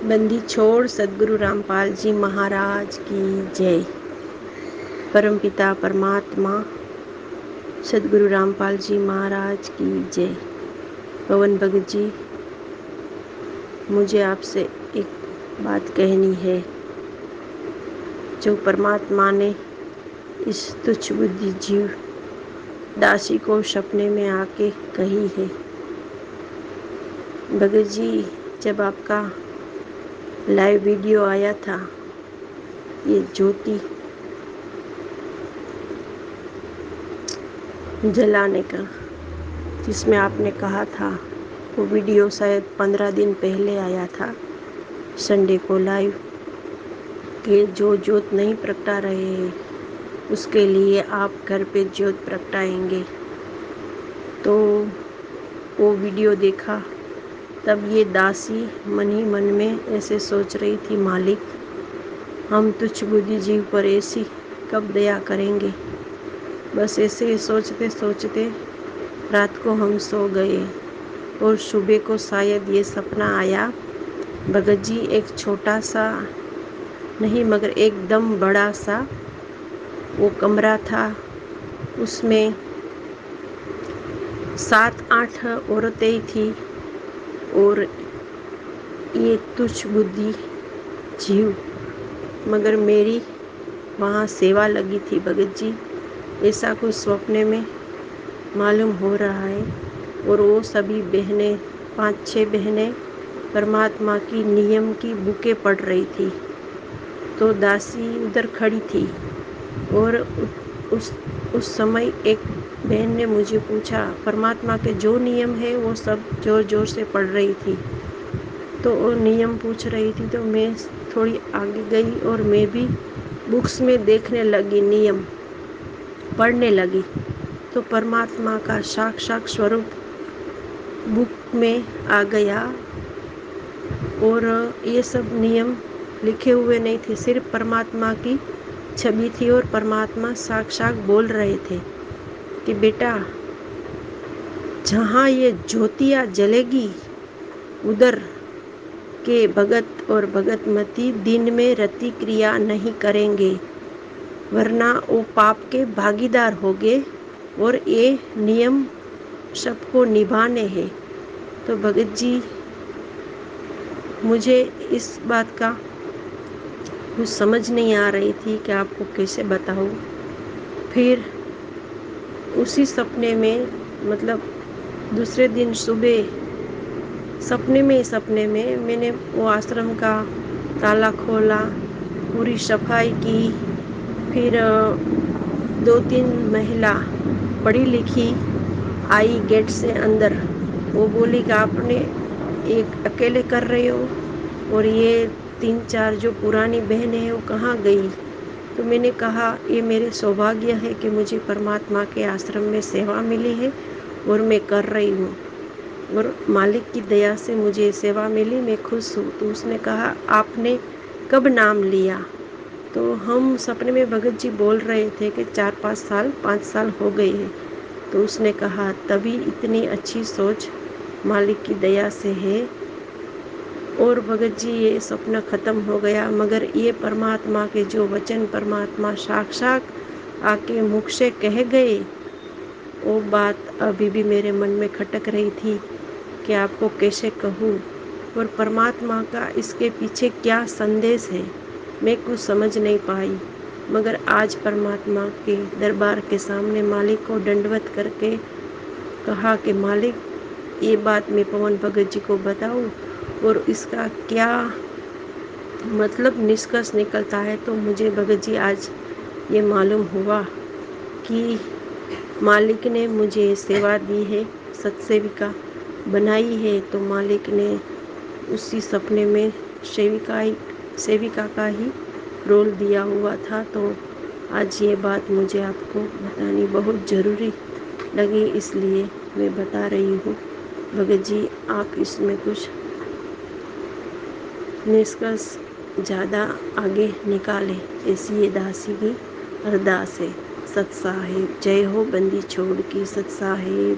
बंदी छोड़ सद्गुरु रामपाल जी महाराज की जय। परमपिता परमात्मा सद्गुरु रामपाल जी महाराज की जय। पवन भगत जी, मुझे आपसे एक बात कहनी है जो परमात्मा ने इस तुच्छ बुद्धि जीव दासी को सपने में आके कही है। भगत जी, जब आपका लाइव वीडियो आया था ये ज्योति जलाने का, जिसमें आपने कहा था, वो वीडियो शायद 15 दिन पहले आया था संडे को लाइव, कि जो ज्योत नहीं प्रगटा रहे हैं उसके लिए आप घर पे ज्योत प्रगटाएंगे। तो वो वीडियो देखा, तब ये दासी मन ही मन में ऐसे सोच रही थी, मालिक हम तुच्छ बुद्धि जीव पर ऐसी कब दया करेंगे। बस ऐसे ही सोचते सोचते रात को हम सो गए और सुबह को शायद ये सपना आया। भगत जी, एक छोटा सा नहीं मगर एकदम बड़ा सा वो कमरा था, उसमें 7-8 औरतें ही थी और ये तुच्छ बुद्धि जीव, मगर मेरी वहाँ सेवा लगी थी। भगत जी, ऐसा कुछ सपने में मालूम हो रहा है। और वो सभी बहनें, 5-6 बहनें परमात्मा की नियम की बुकें पढ़ रही थी। तो दासी उधर खड़ी थी और उस समय एक बहन ने मुझे पूछा, परमात्मा के जो नियम है वो सब जोर जोर से पढ़ रही थी। तो वो नियम पूछ रही थी, तो मैं थोड़ी आगे गई और मैं भी बुक्स में देखने लगी, नियम पढ़ने लगी। तो परमात्मा का साक्षात स्वरूप बुक में आ गया और ये सब नियम लिखे हुए नहीं थे, सिर्फ परमात्मा की छवि थी और परमात्मा साक्षात बोल रहे थे कि बेटा, जहाँ ये ज्योतियाँ जलेगी उधर के भगत और भगतमती दिन में रति क्रिया नहीं करेंगे, वरना वो पाप के भागीदार होंगे और ये नियम सबको निभाने हैं। तो भगत जी, मुझे इस बात का कुछ समझ नहीं आ रही थी कि आपको कैसे बताऊं। फिर उसी सपने में, मतलब दूसरे दिन सुबह सपने में मैंने वो आश्रम का ताला खोला, पूरी सफाई की। फिर 2-3 महिला पढ़ी लिखी आई गेट से अंदर। वो बोली कि आपने एक अकेले कर रहे हो और ये 3-4 जो पुरानी बहनें हैं वो कहाँ गई। तो मैंने कहा, ये मेरे सौभाग्य है कि मुझे परमात्मा के आश्रम में सेवा मिली है और मैं कर रही हूँ और मालिक की दया से मुझे सेवा मिली, मैं खुश हूँ। तो उसने कहा, आपने कब नाम लिया। तो हम सपने में भगत जी बोल रहे थे कि 4-5 साल हो गए हैं। तो उसने कहा, तभी इतनी अच्छी सोच मालिक की दया से है। और भगत जी, ये सपना ख़त्म हो गया, मगर ये परमात्मा के जो वचन परमात्मा साक्षात आके मुख से कह गए, वो बात अभी भी मेरे मन में खटक रही थी कि आपको कैसे कहूँ और परमात्मा का इसके पीछे क्या संदेश है, मैं कुछ समझ नहीं पाई। मगर आज परमात्मा के दरबार के सामने मालिक को दंडवत करके कहा कि मालिक, ये बात मैं पवन भगत जी को बताऊं और इसका क्या मतलब निष्कर्ष निकलता है। तो मुझे भगत जी आज ये मालूम हुआ कि मालिक ने मुझे सेवा दी है, सत्सेविका बनाई है। तो मालिक ने उसी सपने में सेविका का ही रोल दिया हुआ था। तो आज ये बात मुझे आपको बतानी बहुत ज़रूरी लगी, इसलिए मैं बता रही हूँ। भगत जी, आप इसमें कुछ निष्कर्ष ज़्यादा आगे निकाले, ऐसी ये दासी की अरदास है। सत साहिब जय हो, बंदी छोड़ की सत साहिब।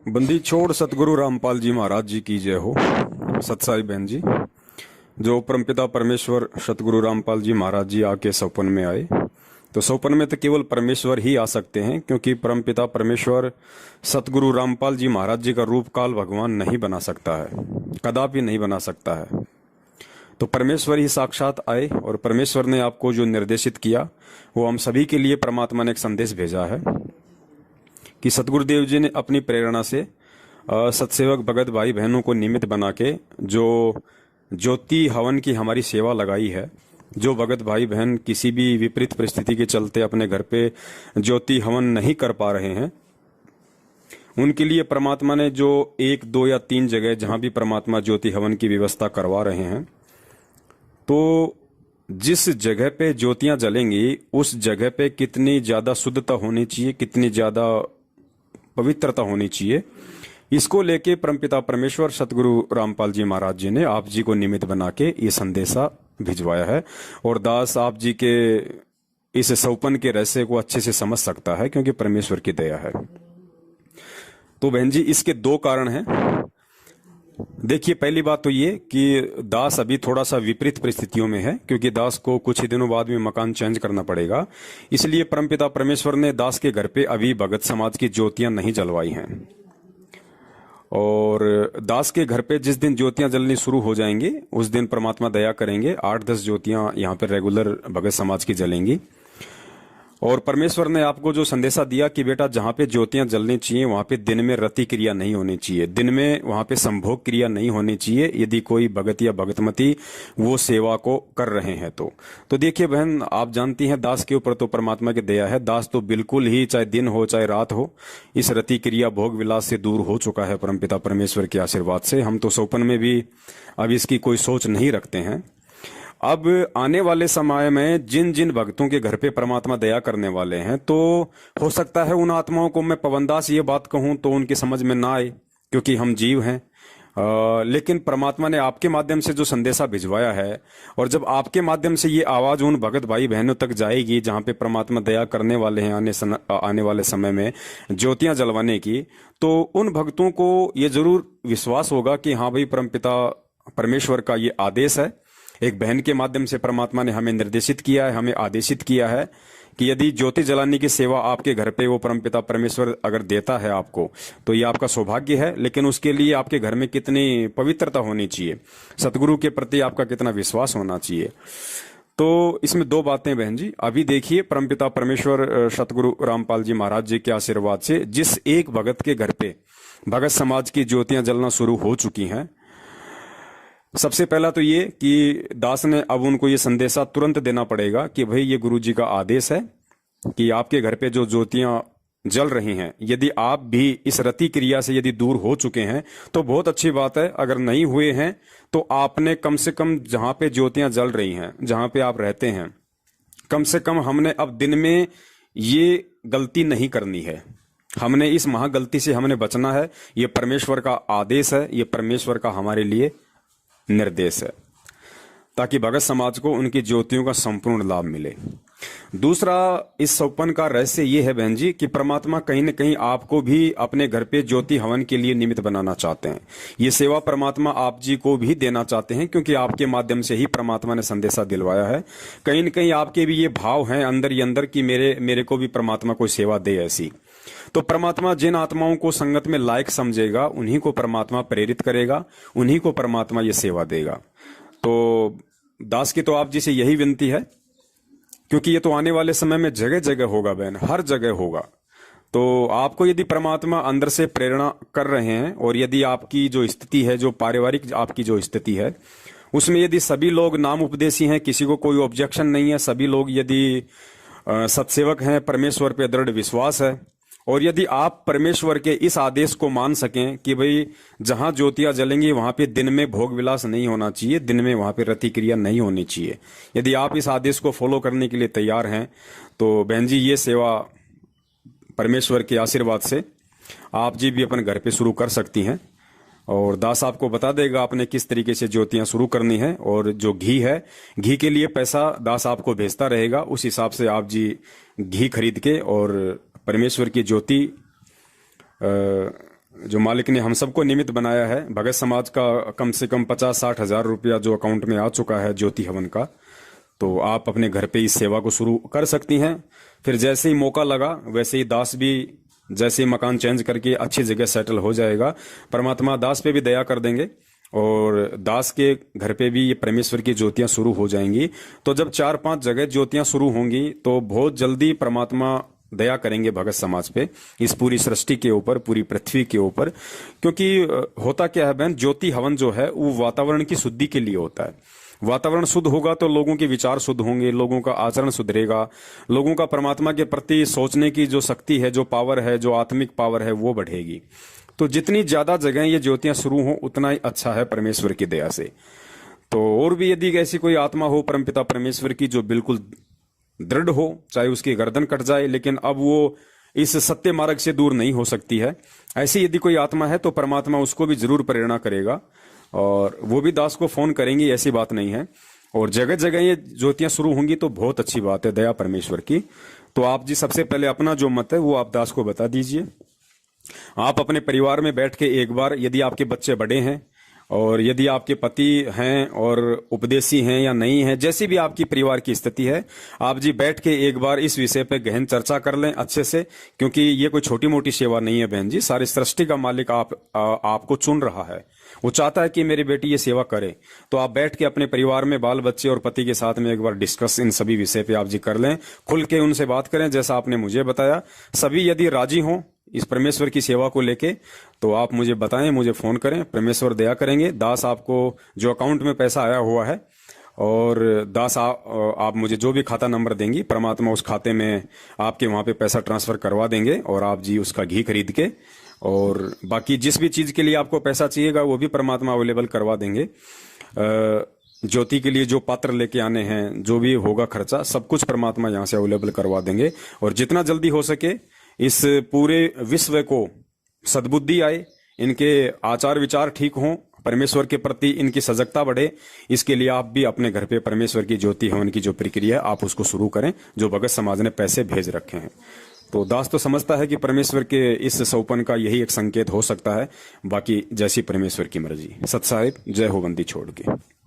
बंदी छोड़ सतगुरु रामपाल जी महाराज जी की जय हो। सत साहिब बहन जी, जो परमपिता परमेश्वर सतगुरु रामपाल जी महाराज जी आके सौपन में आए, तो सौपन में तो केवल परमेश्वर ही आ सकते हैं, क्योंकि परमपिता परमेश्वर सतगुरु रामपाल जी महाराज जी का रूप काल भगवान नहीं बना सकता है, कदापि नहीं बना सकता है। तो परमेश्वर ही साक्षात आए और परमेश्वर ने आपको जो निर्देशित किया वो हम सभी के लिए परमात्मा ने एक संदेश भेजा है कि सतगुरुदेव जी ने अपनी प्रेरणा से सत्सेवक भगत भाई बहनों को निमित्त बना के जो ज्योति हवन की हमारी सेवा लगाई है, जो भगत भाई बहन किसी भी विपरीत परिस्थिति के चलते अपने घर पे ज्योति हवन नहीं कर पा रहे हैं, उनके लिए परमात्मा ने जो 1, 2 या 3 जगह जहां भी परमात्मा ज्योति हवन की व्यवस्था करवा रहे हैं, तो जिस जगह पे ज्योतियां जलेंगी उस जगह पे कितनी ज्यादा शुद्धता होनी चाहिए, कितनी ज्यादा पवित्रता होनी चाहिए, इसको लेके परमपिता परमेश्वर सतगुरु रामपाल जी महाराज जी ने आप जी को निमित्त बना के ये संदेशा भिजवाया है। और दास आप जी के इस सौपन के रहस्य को अच्छे से समझ सकता है, क्योंकि परमेश्वर की दया है। तो बहन जी, इसके 2 कारण हैं। देखिए, पहली बात तो ये कि दास अभी थोड़ा सा विपरीत परिस्थितियों में है, क्योंकि दास को कुछ ही दिनों बाद में मकान चेंज करना पड़ेगा। इसलिए परमपिता परमेश्वर ने दास के घर पे अभी भगत समाज की ज्योतियां नहीं जलवाई हैं। और दास के घर पे जिस दिन ज्योतियां जलनी शुरू हो जाएंगी उस दिन परमात्मा दया करेंगे 8-10 ज्योतियां यहाँ पे रेगुलर भगत समाज की जलेंगी। और परमेश्वर ने आपको जो संदेशा दिया कि बेटा जहां पे ज्योतियां जलनी चाहिए वहां पे दिन में रति क्रिया नहीं होनी चाहिए, दिन में वहां पे संभोग क्रिया नहीं होनी चाहिए, यदि कोई भगत या भगतमती वो सेवा को कर रहे हैं तो देखिए बहन, आप जानती हैं दास के ऊपर तो परमात्मा की दया है। दास तो बिल्कुल ही चाहे दिन हो चाहे रात हो इस रति क्रिया भोग विलास से दूर हो चुका है परमपिता परमेश्वर के आशीर्वाद से। हम तो सौपन में भी अब इसकी कोई सोच नहीं रखते हैं। अब आने वाले समय में जिन जिन भक्तों के घर पे परमात्मा दया करने वाले हैं, तो हो सकता है उन आत्माओं को मैं पवनदास ये बात कहूं तो उनकी समझ में ना आए, क्योंकि हम जीव हैं। लेकिन परमात्मा ने आपके माध्यम से जो संदेशा भिजवाया है, और जब आपके माध्यम से ये आवाज उन भगत भाई बहनों तक जाएगी जहां पे परमात्मा दया करने वाले हैं आने वाले समय में ज्योतियां जलवाने की, तो उन भक्तों को ये जरूर विश्वास होगा कि हाँ भाई, परमपिता परमेश्वर का ये आदेश है। एक बहन के माध्यम से परमात्मा ने हमें निर्देशित किया है, हमें आदेशित किया है कि यदि ज्योति जलाने की सेवा आपके घर पे वो परमपिता परमेश्वर अगर देता है आपको, तो ये आपका सौभाग्य है। लेकिन उसके लिए आपके घर में कितनी पवित्रता होनी चाहिए, सतगुरु के प्रति आपका कितना विश्वास होना चाहिए। तो इसमें 2 बातें बहन जी। अभी देखिए, परमपिता परमेश्वर सतगुरु रामपाल जी महाराज जी के आशीर्वाद से जिस एक भगत के घर पे भगत समाज की ज्योतियां जलना शुरू हो चुकी हैं, सबसे पहला तो ये कि दास ने अब उनको ये संदेशा तुरंत देना पड़ेगा कि भाई ये गुरु जी का आदेश है कि आपके घर पे जो ज्योतियां जल रही हैं, यदि आप भी इस रति क्रिया से यदि दूर हो चुके हैं तो बहुत अच्छी बात है। अगर नहीं हुए हैं तो आपने कम से कम जहां पे ज्योतियां जल रही हैं, जहां पे आप रहते हैं, कम से कम हमने अब दिन में ये गलती नहीं करनी है। हमने इस महागलती से हमने बचना है। ये परमेश्वर का आदेश है, ये परमेश्वर का हमारे लिए निर्देश है, ताकि भगत समाज को उनकी ज्योतियों का संपूर्ण लाभ मिले। दूसरा, इस सौपन का रहस्य ये है बहन जी कि परमात्मा कहीं न कहीं आपको भी अपने घर पे ज्योति हवन के लिए निमित्त बनाना चाहते हैं। ये सेवा परमात्मा आप जी को भी देना चाहते हैं, क्योंकि आपके माध्यम से ही परमात्मा ने संदेशा दिलवाया है। कहीं न कहीं आपके भी ये भाव हैं अंदर ही अंदर कि मेरे को भी परमात्मा कोई सेवा दे ऐसी। तो परमात्मा जिन आत्माओं को संगत में लायक समझेगा उन्हीं को परमात्मा प्रेरित करेगा, उन्हीं को परमात्मा ये सेवा देगा। तो दास की तो आप जी से यही विनती है, क्योंकि ये तो आने वाले समय में जगह जगह होगा बहन, हर जगह होगा। तो आपको यदि परमात्मा अंदर से प्रेरणा कर रहे हैं, और यदि आपकी जो स्थिति है, जो पारिवारिक आपकी जो स्थिति है, उसमें यदि सभी लोग नाम उपदेशी हैं, किसी को कोई ऑब्जेक्शन नहीं है, सभी लोग यदि सत्सेवक हैं, परमेश्वर पे दृढ़ विश्वास है, और यदि आप परमेश्वर के इस आदेश को मान सकें कि भाई जहां ज्योतियां जलेंगी वहां पे दिन में भोग विलास नहीं होना चाहिए, दिन में वहां पे रति क्रिया नहीं होनी चाहिए, यदि आप इस आदेश को फॉलो करने के लिए तैयार हैं, तो बहन जी ये सेवा परमेश्वर के आशीर्वाद से आप जी भी अपने घर पे शुरू कर सकती हैं। और दास आपको बता देगा आपने किस तरीके से ज्योतियां शुरू करनी है, और जो घी है, घी के लिए पैसा दास आपको भेजता रहेगा, उस हिसाब से आप जी घी खरीद के और परमेश्वर की ज्योति जो मालिक ने हम सबको निमित्त बनाया है, भगत समाज का कम से कम 50-60 हजार रुपया जो अकाउंट में आ चुका है ज्योति हवन का, तो आप अपने घर पे इस सेवा को शुरू कर सकती हैं। फिर जैसे ही मौका लगा वैसे ही दास भी जैसे ही मकान चेंज करके अच्छी जगह सेटल हो जाएगा, परमात्मा दास पे भी दया कर देंगे और दास के घर पे भी ये परमेश्वर की ज्योतियां शुरू हो जाएंगी। तो जब 4-5 जगह ज्योतियां शुरू होंगी तो बहुत जल्दी परमात्मा दया करेंगे भगत समाज पे, इस पूरी सृष्टि के ऊपर, पूरी पृथ्वी के ऊपर। क्योंकि होता क्या है बहन, ज्योति हवन जो है वो वातावरण की शुद्धि के लिए होता है। वातावरण शुद्ध होगा तो लोगों के विचार शुद्ध होंगे, लोगों का आचरण सुधरेगा, लोगों का परमात्मा के प्रति सोचने की जो शक्ति है, जो पावर है, जो आत्मिक पावर है, वो बढ़ेगी। तो जितनी ज्यादा जगह ये ज्योतियां शुरू हो उतना ही अच्छा है परमेश्वर की दया से। तो और भी यदि ऐसी कोई आत्मा हो परमपिता परमेश्वर की जो बिल्कुल दृढ़ हो, चाहे उसकी गर्दन कट जाए लेकिन अब वो इस सत्य मार्ग से दूर नहीं हो सकती है, ऐसी यदि कोई आत्मा है तो परमात्मा उसको भी जरूर प्रेरणा करेगा और वो भी दास को फोन करेंगी, ऐसी बात नहीं है। और जगह जगह ये ज्योतियां शुरू होंगी तो बहुत अच्छी बात है, दया परमेश्वर की। तो आप जी सबसे पहले अपना जो मत है वो आप दास को बता दीजिए। आप अपने परिवार में बैठ के एक बार, यदि आपके बच्चे बड़े हैं और यदि आपके पति हैं और उपदेशी हैं या नहीं हैं, जैसी भी आपकी परिवार की स्थिति है, आप जी बैठ के एक बार इस विषय पे गहन चर्चा कर लें अच्छे से। क्योंकि ये कोई छोटी मोटी सेवा नहीं है बहन जी, सारी सृष्टि का मालिक आपको चुन रहा है, वो चाहता है कि मेरी बेटी ये सेवा करे। तो आप बैठ के अपने परिवार में बाल बच्चे और पति के साथ में एक बार डिस्कस इन सभी विषय पे आप जी कर लें, खुल के उनसे बात करें जैसा आपने मुझे बताया। सभी यदि राजी हों इस परमेश्वर की सेवा को लेके तो आप मुझे बताएं, मुझे फोन करें, परमेश्वर दया करेंगे। दास आपको जो अकाउंट में पैसा आया हुआ है और दास आप मुझे जो भी खाता नंबर देंगी, परमात्मा उस खाते में आपके वहां पे पैसा ट्रांसफर करवा देंगे और आप जी उसका घी खरीद के और बाकी जिस भी चीज के लिए आपको पैसा चाहिएगा वो भी परमात्मा अवेलेबल करवा देंगे। ज्योति के लिए जो पात्र लेके आने हैं, जो भी होगा खर्चा, सब कुछ परमात्मा यहाँ से अवेलेबल करवा देंगे। और जितना जल्दी हो सके इस पूरे विश्व को सद्बुद्धि आए, इनके आचार विचार ठीक हों, परमेश्वर के प्रति इनकी सजगता बढ़े, इसके लिए आप भी अपने घर पे परमेश्वर की ज्योति हवन की जो प्रक्रिया है आप उसको शुरू करें, जो भगत समाज ने पैसे भेज रखे हैं। तो दास तो समझता है कि परमेश्वर के इस सौपन का यही एक संकेत हो सकता है, बाकी जैसी परमेश्वर की मर्जी। सत साहिब, जय हो बंदी छोड़ के।